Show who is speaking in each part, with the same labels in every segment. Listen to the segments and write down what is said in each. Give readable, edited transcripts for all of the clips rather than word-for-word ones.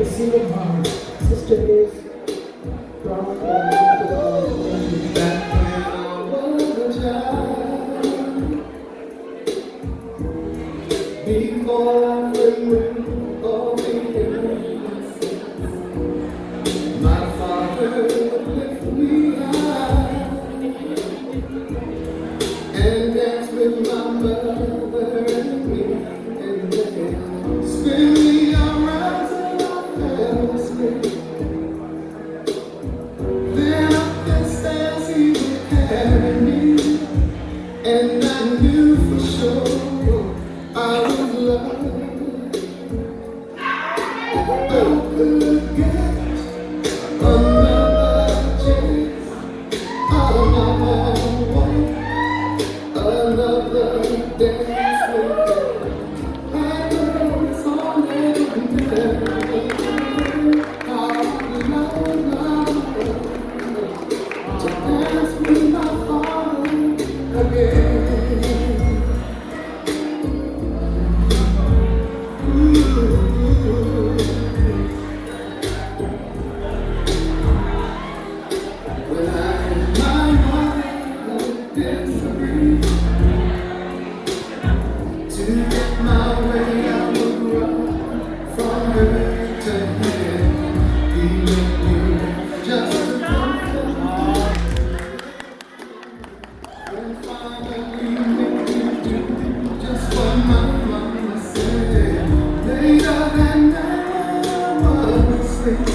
Speaker 1: The singing heart. Sister is from
Speaker 2: Back when I was a child, before I knew all the innocence, my father would lift me high and dance with my mother and me, and then spin me around till I fell asleep. Then up the stairs he would carry me, and I knew for sure I was loved. If I could get another chance, another one, another dance with you, I know it's all that to dance with my father again. When I and my mother would disagree, to get my way I would run from her to him. He made me just to comfort. And finally make me do just what my mama said. Later that night I was asleep.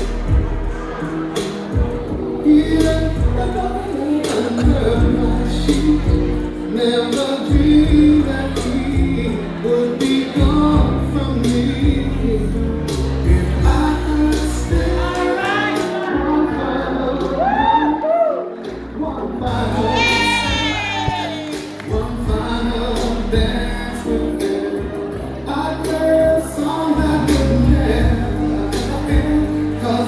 Speaker 2: He left the bottle under my sheet. Never dreamed that he would be gone from me. If I could stay one final dance with him, I'd play a song that would never end. 'Cause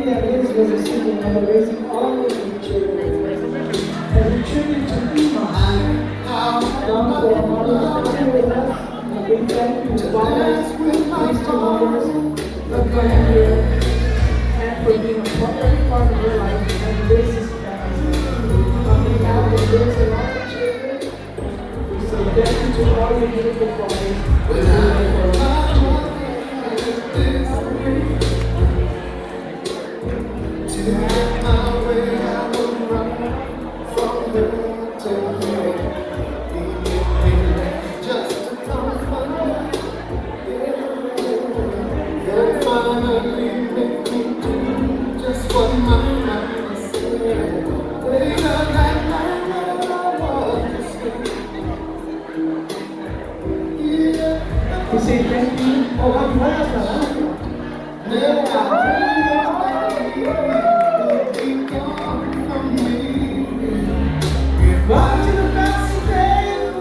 Speaker 1: that Liz was a single mother raising all of the children. As a tribute to Ima, long for our mothers who with us, and a big thank you to fathers, priest to mothers, for coming here, and for being a part of your life and basis families. On behalf of Liz and all the children, we say thank you to all your beautiful fathers.
Speaker 2: Just what my mama said. Later that night I was
Speaker 1: We say thank you. Oh, happy Mother's Day.
Speaker 2: Back to the best day.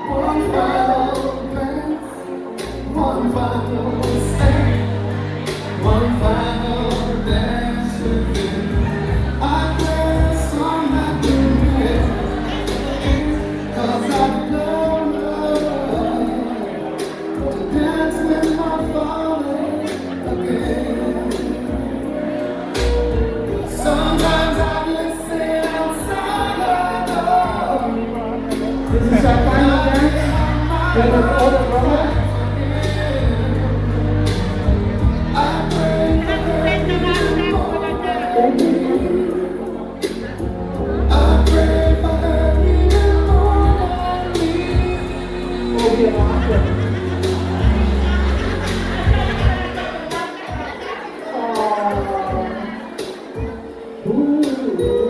Speaker 2: One final glance, one final step, one final dance with you. I dance on that dream, 'cause I don't know to dance with my father again. Sometimes I listen outside the door.
Speaker 1: This is our final dance. With our older brother.
Speaker 2: I pray for
Speaker 1: Thank you.
Speaker 2: I pray for her even more than me.
Speaker 1: Oh, we are laughing. Ooh.